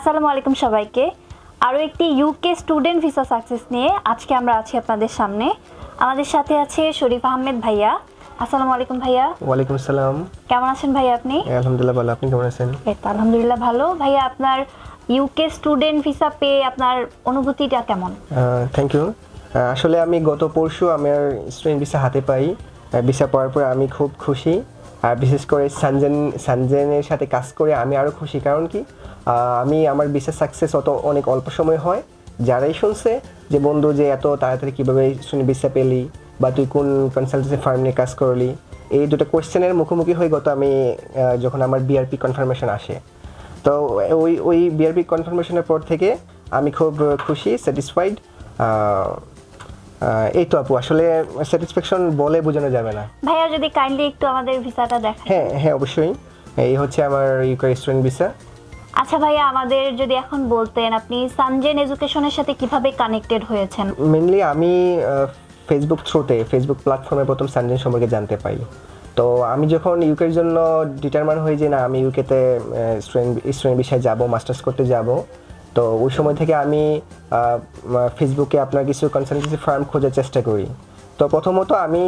আসসালামু আলাইকুম সবাইকে। আরও একটি ইউকে স্টুডেন্ট ভিসা সাকসেস নিয়ে আজকে আমরা আছি আপনাদের সামনে। আমাদের সাথে আছে শরীফ আহমেদ ভাইয়া। আসসালামু আলাইকুম ভাইয়া। ওয়ালাইকুম আসসালাম। কেমন আছেন ভাইয়া আপনি? আলহামদুলিল্লাহ ভালো, আপনি কেমন আছেন? এই তো আলহামদুলিল্লাহ ভালো। ভাইয়া আপনার ইউকে স্টুডেন্ট ভিসা পেয়ে আপনার অনুভূতিটা কেমন? Thank you. আসলে আমি গত পরশু আমার স্টুডেন্ট ভিসা হাতে পাই। ভিসা পাওয়ার পর আমি খুব খুশি, আর বিশেষ করে সানজেনের সাথে কাজ করে আমি আরও খুশি। কারণ কি, আমি আমার ভিসা সাকসেস অনেক অল্প সময় হয়। যারাই শুনছে যে বন্ধু যে এত তাড়াতাড়ি কীভাবে স্টুডেন্ট ভিসা পেলি বা তুই কোন কনসালটেন্সি ফার্ম নিয়ে কাজ করলি, এই দুটো কোয়েশ্চেনের মুখোমুখি হয়ে আমি যখন আমার বিআরপি কনফার্মেশন আসে, তো ওই বিআরপি কনফার্মেশনের পর থেকে আমি খুব খুশি, স্যাটিসফাইড। এই তো আপু, আসলে স্যাটিসফ্যাকশন বলে বোঝানো যাবে না। ভাইয়া যদি কাইন্ডলি একটু আমাদের ভিসাটা দেখান। হ্যাঁ অবশ্যই, এই হচ্ছে আমার ইউকে স্টুডেন্ট ভিসা। আচ্ছা ভাইয়া, আমাদের যদি এখন বলতেন আপনি সানজেন এডুকেশনের সাথে কিভাবে কানেক্টেড হয়েছেন? মেইনলি আমি ফেসবুক থ্রুতে, ফেসবুক প্ল্যাটফর্মে প্রথম সানজেন সম্পর্কে জানতে পাই। তো আমি যখন ইউকের জন্য ডিটারমাইন হই যে না আমি ইউকেতে স্টুডেন্ট ভিসায় যাব, মাস্টার্স করতে যাব, তো ওই সময় থেকে আমি ফেসবুকে আপনার কিছু কনসালটেন্সি ফার্ম খোঁজার চেষ্টা করি। তো প্রথমত আমি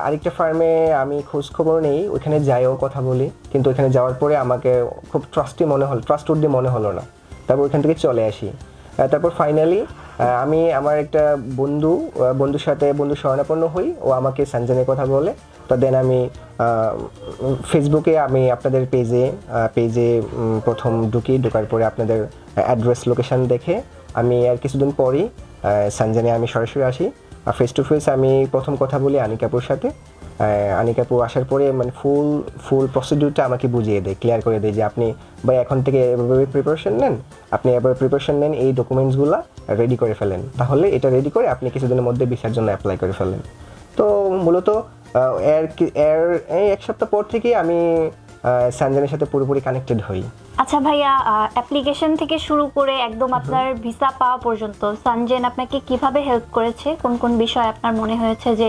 আরেকটা ফার্মে আমি খোঁজ খবর নেই, ওইখানে যাইও কথা বলি, কিন্তু ওইখানে যাওয়ার পরে আমাকে খুব ট্রাস্টওয়ার্দি মনে হলো না। তারপর ওইখান থেকে চলে আসি। তারপর ফাইনালি আমি আমার একটা বন্ধুর সাথে শরণাপন্ন হই, ও আমাকে সানজেনের কথা বলে। তো দেন আমি ফেসবুকে আমি আপনাদের পেজে প্রথম ঢোকার পরে আপনাদের অ্যাড্রেস লোকেশান দেখে আমি আর কিছুদিন পরই সানজেনে আমি সরাসরি আসি। ফেস টু ফেস আমি প্রথম কথা বলি আনিকাপুর সাথে। আনিকাপুর আসার পরে মানে ফুল প্রসিডিউরটা আমাকে বুঝিয়ে দেয়, ক্লিয়ার করে দেয় যে আপনি ভাই এখন থেকে এভাবে প্রিপারেশন নেন, এই ডকুমেন্টসগুলো রেডি করে ফেলেন, তাহলে এটা রেডি করে আপনি কিছুদিনের মধ্যে ভিসার জন্য অ্যাপ্লাই করে ফেলেন। তো মূলত এর এক সপ্তাহ পর থেকেই আমি সানজেনের সাথে পুরোপুরি কানেক্টেড হই। আচ্ছা ভাইয়া, অ্যাপ্লিকেশন থেকে শুরু করে একদম আপনার ভিসা পাওয়া পর্যন্ত সানজেন আপনাকে কিভাবে হেল্প করেছে? কোন কোন বিষয় আপনার মনে হয়েছে যে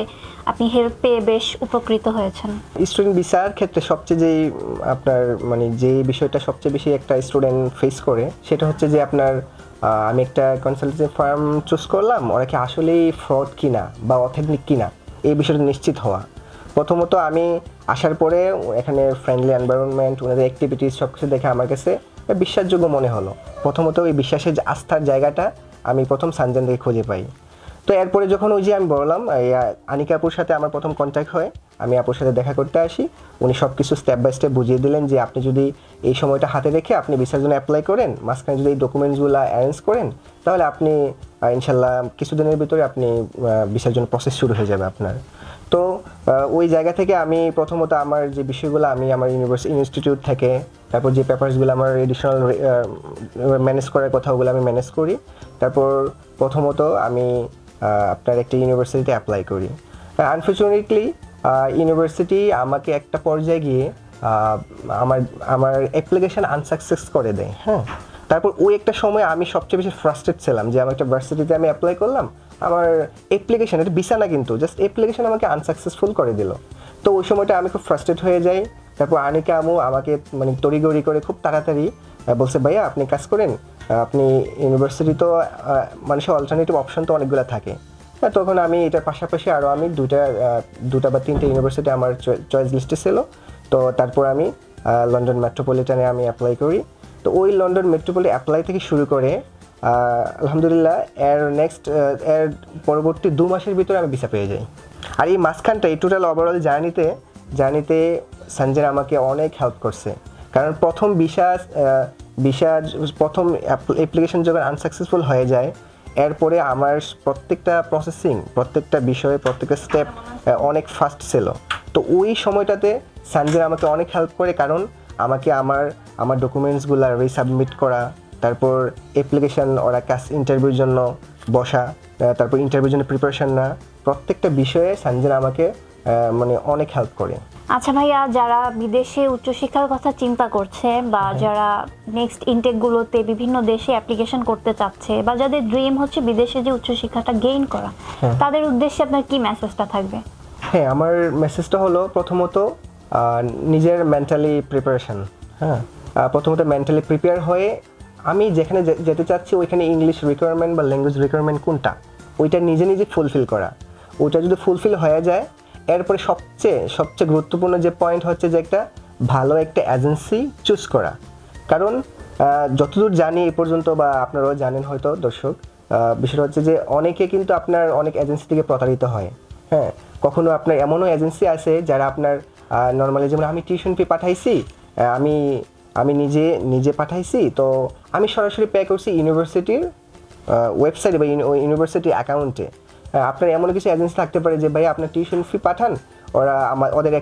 আপনি হেল্প পেয়ে বেশ উপকৃত হয়েছেন? স্টুডেন্ট ভিসার ক্ষেত্রে সবচেয়ে যেই আপনার মানে যে বিষয়টা সবচেয়ে বেশি একটা স্টুডেন্ট ফেস করে, সেটা হচ্ছে যে আপনার আমি একটা কনসালটেন্সি ফার্ম চুজ করলাম, ওরা কি আসলেই ফ্রড কিনা বা অথেন্টিক কিনা, এই বিষয়টা নিশ্চিত হওয়া। প্রথমত আমি আসার পরে এখানে ফ্রেন্ডলি এনভায়রনমেন্ট, ওনাদের অ্যাক্টিভিটিস সব কিছু দেখে আমার কাছে বিশ্বাসযোগ্য মনে হলো। প্রথমত ওই বিশ্বাসের আস্থার জায়গাটা আমি প্রথম সানজেন থেকে খুঁজে পাই। তো এরপরে যখন ওই যে আমি বললাম আনিকা আপুর সাথে আমার প্রথম কন্ট্যাক্ট হয়, আমি আপুর সাথে দেখা করতে আসি, উনি সব কিছু স্টেপ বাই স্টেপ বুঝিয়ে দিলেন যে আপনি যদি এই সময়টা হাতে রেখে আপনি ভিসার জন্য অ্যাপ্লাই করেন, মাঝখানে যদি এই ডকুমেন্টসগুলো অ্যারেঞ্জ করেন, তাহলে আপনি ইনশাল্লাহ কিছুদিনের ভিতরে আপনি ভিসার জন্য প্রসেস শুরু হয়ে যাবে আপনার। তো ওই জায়গা থেকে আমি প্রথমত আমার যে বিষয়গুলো আমি আমার ইনস্টিটিউট থেকে, তারপর যে পেপারসগুলো আমার এডিশনাল ম্যানেজ করার কথা, ওগুলো আমি ম্যানেজ করি। তারপর প্রথমত আমি আপনার একটা ইউনিভার্সিটিতে অ্যাপ্লাই করি। আনফর্চুনেটলি ইউনিভার্সিটি আমাকে একটা পর্যায়ে গিয়ে আমার অ্যাপ্লিকেশান আনসাকসেস করে দেয়। হ্যাঁ, তারপর ওই একটা সময় আমি সবচেয়ে বেশি ফ্রাস্ট্রেট ছিলাম যে আমার একটা ভার্সিটিতে আমি অ্যাপ্লাই করলাম, আমার অ্যাপ্লিকেশান, এটা ভিসা না কিন্তু, জাস্ট অ্যাপ্লিকেশান আমাকে আনসাকসেসফুল করে দিল। তো ওই সময়টা আমি খুব ফ্রাস্ট্রেট হয়ে যাই। তারপর আনিকা আমু আমাকে মানে তড়িগড়ি করে খুব তাড়াতাড়ি বলছে, ভাইয়া আপনি কাজ করেন, আপনি ইউনিভার্সিটি তো মানুষের অল্টারনেটিভ অপশন তো অনেকগুলো থাকে। তখন আমি এটার পাশাপাশি আরও আমি দুটা বা তিনটে ইউনিভার্সিটি আমার চয়েস লিস্টে ছিল। তো তারপর আমি লন্ডন মেট্রোপলিটনে আমি অ্যাপ্লাই করি। তো ওই লন্ডন মেট্রোপলি অ্যাপ্লাই থেকে শুরু করে আলহামদুলিল্লাহ এর পরবর্তী 2 মাসের ভিতরে আমি ভিসা পেয়ে যাই। আর এই মাঝখানটা, এই টোটাল ওভারঅল জার্নিতে সানজেন আমাকে অনেক হেল্প করছে। কারণ প্রথম প্রথম অ্যাপ্লিকেশন যখন আনসাকসেসফুল হয়ে যায়, এরপরে আমার প্রত্যেকটা প্রসেসিং, প্রত্যেকটা বিষয়ে, প্রত্যেকটা স্টেপ অনেক ফাস্ট ছিল। তো ওই সময়টাতে সানজেন আমাকে অনেক হেল্প করে, কারণ আমাকে আমার ডকুমেন্টসগুলো রিসাবমিট করা, তারপর অ্যাপ্লিকেশান ওরা ইন্টারভিউর জন্য বসা, তারপর ইন্টারভিউর জন্য প্রিপারেশন না, প্রত্যেকটা বিষয়ে সানজেন আমাকে মানে অনেক হেল্প করে। আচ্ছা ভাইয়া, যারা বিদেশে উচ্চশিক্ষার কথা চিন্তা করছে বা যারা নেক্সট ইনটেকগুলোতে বিভিন্ন দেশে অ্যাপ্লিকেশন করতে চাচ্ছে বা যাদের ড্রিম হচ্ছে বিদেশে যে উচ্চশিক্ষাটা গেইন করা, তাদের উদ্দেশ্যে আপনার কি মেসেজটা থাকবে? হ্যাঁ, আমার মেসেজটা হলো প্রথমত নিজের মেন্টালি প্রিপারেশন। হ্যাঁ, প্রথমত মেন্টালি প্রিপেয়ার হয়ে আমি যেখানে যেতে চাচ্ছি ওইখানে ইংলিশ রিকোয়ারমেন্ট বা ল্যাঙ্গুয়েজ রিকোয়ারমেন্ট কোনটা ওইটা নিজে নিজে ফুলফিল করা। ওইটা যদি ফুলফিল হয়ে যায় এরপরে সবচেয়ে গুরুত্বপূর্ণ যে পয়েন্ট হচ্ছে যে একটা ভালো একটা এজেন্সি চুজ করা। কারণ যতদূর জানি এই পর্যন্ত বা আপনারাও জানেন হয়তো দর্শক, বিষয়টা হচ্ছে যে অনেকে কিন্তু আপনার অনেক এজেন্সি থেকে প্রতারিত হয়। হ্যাঁ, কখনো আপনার এমনও এজেন্সি আছে যারা আপনার নর্মালি যেমন আমি টিউশন ফি পাঠাইছি, আমি নিজে পাঠাইছি, তো আমি সরাসরি পে করছি ইউনিভার্সিটির ওয়েবসাইটে বা ইউনিভার্সিটি অ্যাকাউন্টে। আপনার এমন কিছু এজেন্সি থাকতে পারে যে ভাই আপনার টিউশন ফি পাঠান, ওরা ওদের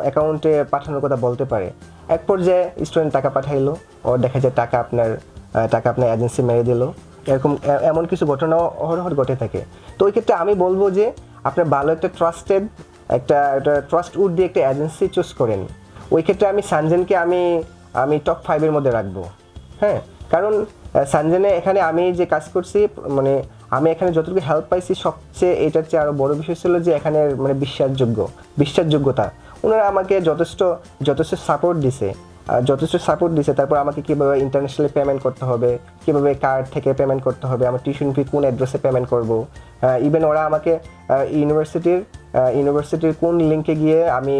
অ্যাকাউন্টে পাঠানোর কথা বলতে পারে। এক পর্যায়ে স্টুডেন্ট টাকা পাঠাইলো, ও দেখা যায় টাকা আপনার এজেন্সি মেরে দিল। এমন কিছু ঘটনা অহরহ ঘটে থাকে। তো ওই ক্ষেত্রে আমি বলবো যে আপনার ভালো একটা একটা ট্রাস্টউড দিয়ে একটা এজেন্সি চুজ করেন। ওই ক্ষেত্রে আমি সানজেনকে আমি টপ 5-এর মধ্যে রাখবো। হ্যাঁ, কারণ সানজেনে এখানে আমি যে কাজ করছি, মানে আমি এখানে যতটুকু হেল্প পাইছি সবচেয়ে এটার চেয়ে আরও বড় বিষয় ছিল যে এখানে মানে বিশ্বাসযোগ্যতা। ওনারা আমাকে যথেষ্ট সাপোর্ট দিছে। তারপর আমাকে কীভাবে ইন্টারন্যাশনালি পেমেন্ট করতে হবে, কীভাবে কার্ড থেকে পেমেন্ট করতে হবে, আমার টিউশন ফি কোন অ্যাড্রেসে পেমেন্ট করব। ইভেন ওরা আমাকে ইউনিভার্সিটির কোন লিঙ্কে গিয়ে আমি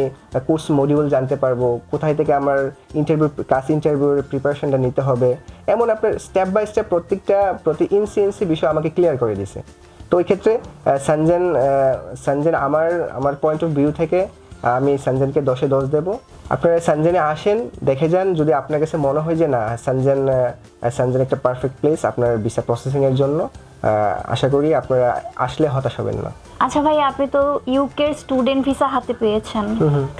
কোর্স মডিউল জানতে পারবো, কোথায় থেকে আমার ইন্টারভিউর প্রিপারেশনটা নিতে হবে, এমন আপনার স্টেপ বাই স্টেপ প্রতি ইনসি বিষয় আমাকে ক্লিয়ার করে দিছে। তো ওই ক্ষেত্রে সানজেন আমার পয়েন্ট অফ ভিউ থেকে আমি সানজেনকে 10-এ 10 দেবো। আপনারা সানজেনে আসেন, দেখে যান। যদি আপনার কাছে মনে হয় যে না সানজেন একটা পারফেক্ট প্লেস আপনার ভিসা প্রসেসিংয়ের জন্য, আশা করি আপনারা আসলে হতাশ হবেন না। আচ্ছা ভাই, আপনি তো ইউকে স্টুডেন্ট ভিসা হাতে পেয়েছেন,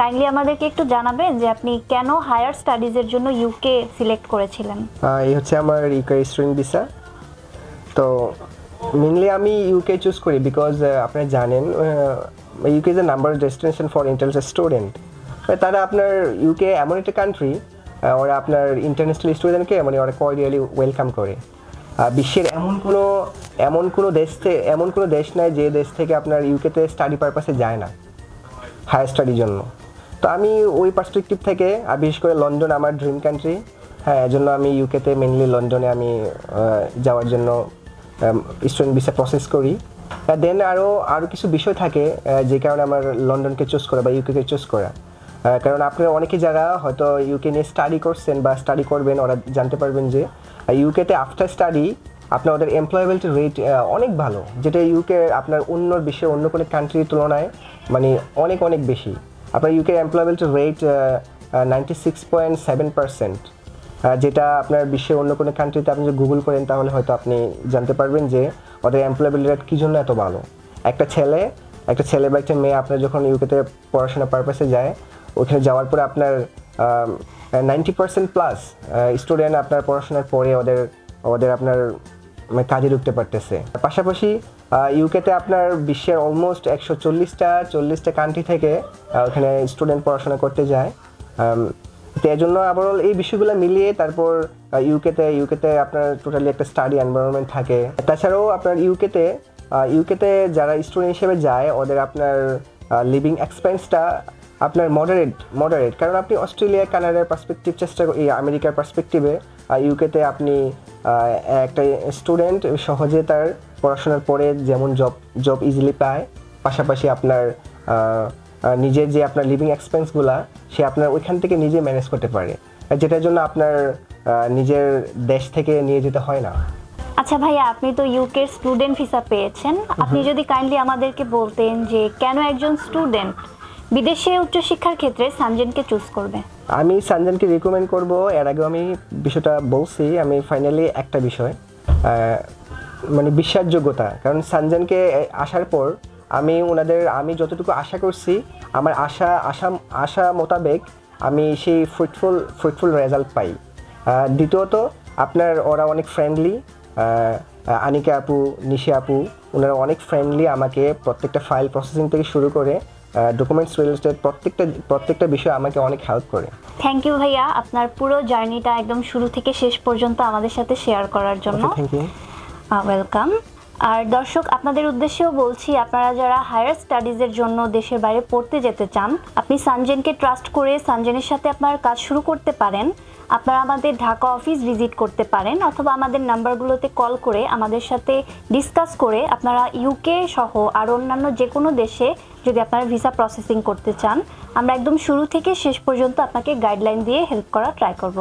কাইন্ডলি আমাদেরকে একটু জানাবেন যে আপনি কেন হায়ার স্টাডিজের জন্য ইউকে সিলেক্ট করেছিলেন? এই হচ্ছে আমার ইউকে স্টুডেন্ট ভিসা। তো মেইনলি আমি ইউকে চুজ করি বিকজ আপনারা জানেন UK is a number destination for international student. তারা আপনার ইউকে এমন একটা কান্ট্রি, ওরা আপনার ইন্টারন্যাশনাল স্টুডেন্টকে মানে ওরা কর্ডিয়ালি ওয়েলকাম করে। বিশ্বের এমন কোনো দেশ নাই যে দেশ থেকে আপনার ইউকেতে স্টাডি পারপাসে যায় না হায়ার স্টাডির জন্য। তো আমি ওই পার্সপেক্টিভ থেকে, বিশেষ করে লন্ডন আমার ড্রিম কান্ট্রি, হ্যাঁ, এর জন্য আমি ইউকেতে মেনলি লন্ডনে আমি যাওয়ার জন্য স্টুডেন্ট ভিসা প্রসেস করি। দেন আরও কিছু বিষয় থাকে যে কারণে আমার লন্ডনকে চুজ করা বা ইউকেকে চুজ করা। কারণ আপনারা অনেকে যারা হয়তো ইউকে নিয়ে স্টাডি করছেন বা স্টাডি করবেন, ওরা জানতে পারবেন যে ইউকেতে আফটার স্টাডি আপনার ওদের এমপ্লয়েবিলিটি রেট অনেক ভালো, যেটা ইউকে আপনার বিশ্বের অন্য কোনো কান্ট্রির তুলনায় মানে অনেক বেশি। আপনার ইউকে এমপ্লয়েবিলিটি রেট 96.7%, যেটা আপনার বিশ্বের অন্য কোনো কান্ট্রিতে আপনি যদি গুগল করেন তাহলে হয়তো আপনি জানতে পারবেন যে ওদের এমপ্লয়েবিলিটি রেট কী জন্য এত ভালো। একটা ছেলে বা একটা মেয়ে আপনার যখন ইউকেতে পড়াশোনা পারপাসে যায়, ওখানে যাওয়ার পরে আপনার 90% প্লাস স্টুডেন্ট আপনার পড়াশোনার পরে ওদের আপনার কাজে ঢুকতে পারতেছে। পাশাপাশি ইউকেতে আপনার বিশ্বের অলমোস্ট 140টা কান্ট্রি থেকে ওখানে স্টুডেন্ট পড়াশোনা করতে যায়। তো এই জন্য আবার এই বিষয়গুলো মিলিয়ে তারপর ইউকেতে আপনার টোটালি একটা স্টাডি এনভায়রনমেন্ট থাকে। তাছাড়াও আপনার ইউকেতে যারা স্টুডেন্ট হিসেবে যায় ওদের আপনার লিভিং এক্সপেন্সটা আপনার মডারেট। কারণ আপনি অস্ট্রেলিয়া, কানাডার পার্সপেক্টিভ আমেরিকার পার্সপেক্টিভে ইউকেতে আপনি একটা স্টুডেন্ট সহজে তার পড়াশোনার পরে যেমন জব ইজিলি পায়, পাশাপাশি আপনার নিজের যে আপনার লিভিং এক্সপেন্সগুলা সে আপনার ওইখান থেকে নিজে ম্যানেজ করতে পারে, যেটার জন্য আপনার নিজের দেশ থেকে নিয়ে যেতে হয় না। আচ্ছা ভাইয়া, আপনি তো ইউকে স্টুডেন্ট ভিসা পেয়েছেন, আপনি যদি কাইন্ডলি আমাদেরকে বলতেন যে কেন একজন স্টুডেন্ট বিদেশে উচ্চশিক্ষার ক্ষেত্রে সানজেনকে চুজ করবে? আমি সানজেনকে রিকমেন্ড করব। এর আগেও আমি বিষয়টা বলছি। আমি ফাইনালি একটা বিষয় মানে বিশ্বাসযোগ্যতা। কারণ সানজেনকে আসার পর আমি যতটুকু আশা করছি, আমার আশা মোতাবেক আমি সেই ফ্রুটফুল রেজাল্ট পাই। দ্বিতীয়ত আপনার ওরা অনেক ফ্রেন্ডলি, আনিকা আপু, নিশি আপু, ওনারা অনেক ফ্রেন্ডলি। আমাকে প্রত্যেকটা ফাইল প্রসেসিং থেকে শুরু করে ডকুমেন্টস রিলেটেড প্রত্যেকটা বিষয় আমাকে অনেক হেল্প করে। থ্যাংক ইউ ভাইয়া, আপনার পুরো জার্নিটা একদম শুরু থেকে শেষ পর্যন্ত আমাদের সাথে শেয়ার করার জন্য। Thank you, welcome. আর দর্শক, আপনাদের উদ্দেশ্যেও বলছি, আপনারা যারা হায়ার স্টাডিজের জন্য দেশের বাইরে পড়তে যেতে চান, আপনি সানজেনকে ট্রাস্ট করে সানজেনের সাথে আপনার কাজ শুরু করতে পারেন। আপনারা আমাদের ঢাকা অফিস ভিজিট করতে পারেন, অথবা আমাদের নাম্বারগুলোতে কল করে আমাদের সাথে ডিসকাস করে আপনারা ইউকে সহ আর অন্যান্য যে কোনো দেশে যদি আপনারা ভিসা প্রসেসিং করতে চান, আমরা একদম শুরু থেকে শেষ পর্যন্ত আপনাকে গাইডলাইন দিয়ে হেল্প করা ট্রাই করব।